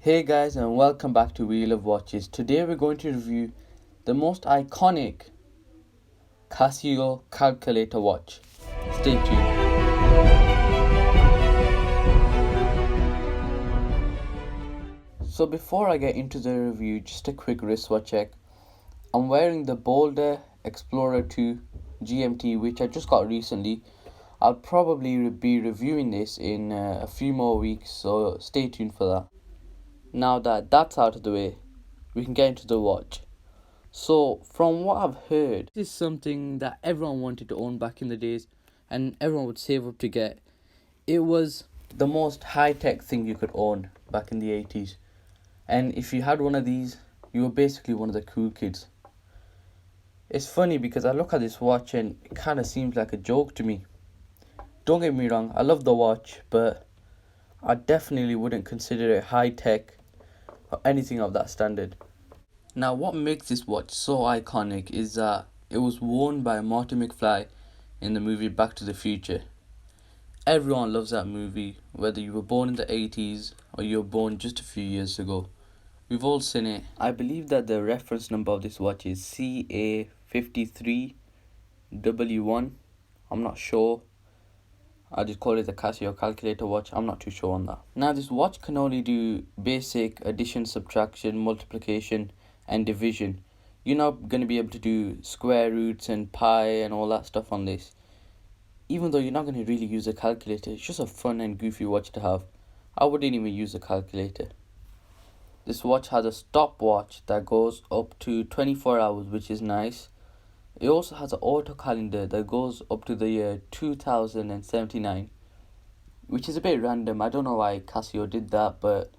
Hey guys, and welcome back to Wheel of Watches. Today we're going to review the most iconic Casio calculator watch. Stay tuned. So before I get into the review, just a quick wristwatch check. I'm wearing the Boulder Explorer 2 GMT, which I just got recently. I'll probably be reviewing this in a few more weeks, so stay tuned for that. Now that that's out of the way, we can get into the watch. So, from what I've heard, this is something that everyone wanted to own back in the days and everyone would save up to get. It was the most high-tech thing you could own back in the 80s. And if you had one of these, you were basically one of the cool kids. It's funny because I look at this watch and it kind of seems like a joke to me. Don't get me wrong, I love the watch, but I definitely wouldn't consider it high-tech or anything of that standard. Now, what makes this watch so iconic is that it was worn by Marty McFly in the movie Back to the Future. Everyone loves that movie, whether you were born in the 80s or you were born just a few years ago. We've all seen it. I believe that the reference number of this watch is CA53W1. I'm not sure. I just call it the Casio calculator watch. I'm not too sure on that. Now, this watch can only do basic addition, subtraction, multiplication, and division. You're not going to be able to do square roots and pi and all that stuff on this. Even though you're not going to really use a calculator, it's just a fun and goofy watch to have. I wouldn't even use a calculator. This watch has a stopwatch that goes up to 24 hours, which is nice. It also has an auto calendar that goes up to the year 2079, which is a bit random. I don't know why Casio did that, but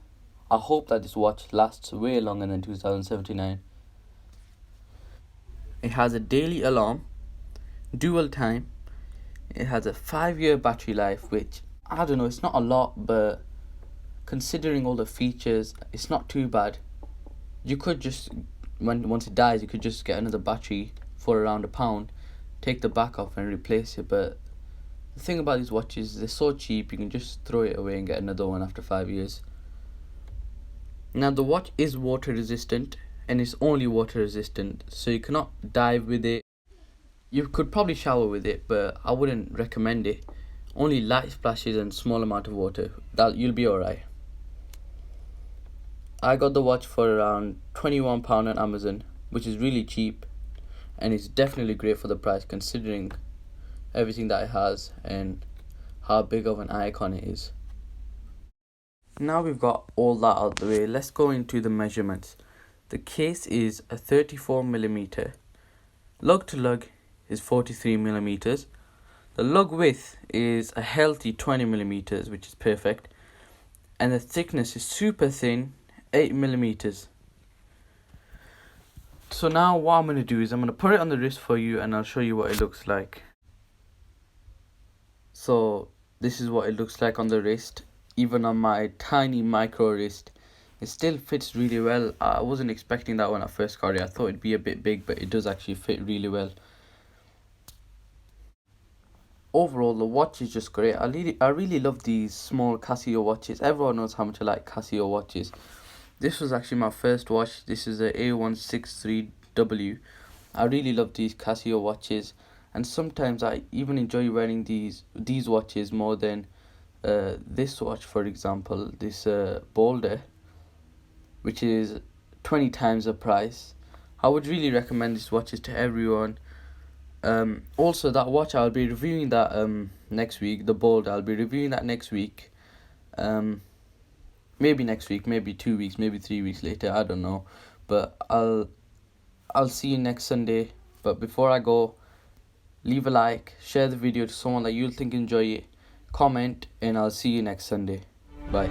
I hope that this watch lasts way longer than 2079. It has a daily alarm, dual time. It has a 5-year battery life, which, I don't know, it's not a lot, but considering all the features, it's not too bad. You could just, once it dies, you could just get another battery for around £1, take the back off and replace it. But the thing about these watches, they're so cheap, you can just throw it away and get another one after 5 years. Now, the watch is water resistant, and it's only water resistant, so you cannot dive with it. You could probably shower with it, but I wouldn't recommend it. Only light splashes and small amount of water, that you'll be alright. I got the watch for around £21 on Amazon, which is really cheap, and it's definitely great for the price considering everything that it has and how big of an icon it is. Now we've got all that out of the way, let's go into the measurements. The case is a 34mm. Lug to lug is 43mm. The lug width is a healthy 20mm, which is perfect. And the thickness is super thin, 8mm. So now what I'm going to do is I'm going to put it on the wrist for you and I'll show you what it looks like. So this is what it looks like on the wrist. Even on my tiny micro wrist, it still fits really well. I wasn't expecting that when I first got it. I thought it'd be a bit big, but it does actually fit really well. Overall, the watch is just great. I really love these small Casio watches. Everyone knows how much I like Casio watches. This was actually my first watch. This is a A163W. I really love these Casio watches, and sometimes I even enjoy wearing these watches more than this watch, for example, this Boulder, which is 20 times the price. I would really recommend these watches to everyone. Also, that watch, I'll be reviewing that next week, the Boulder. I'll be reviewing that next week. Maybe next week, maybe 2 weeks, maybe 3 weeks later, I don't know. But I'll see you next Sunday. But before I go, leave a like, share the video to someone that you'll think enjoy it, comment, and I'll see you next Sunday. Bye.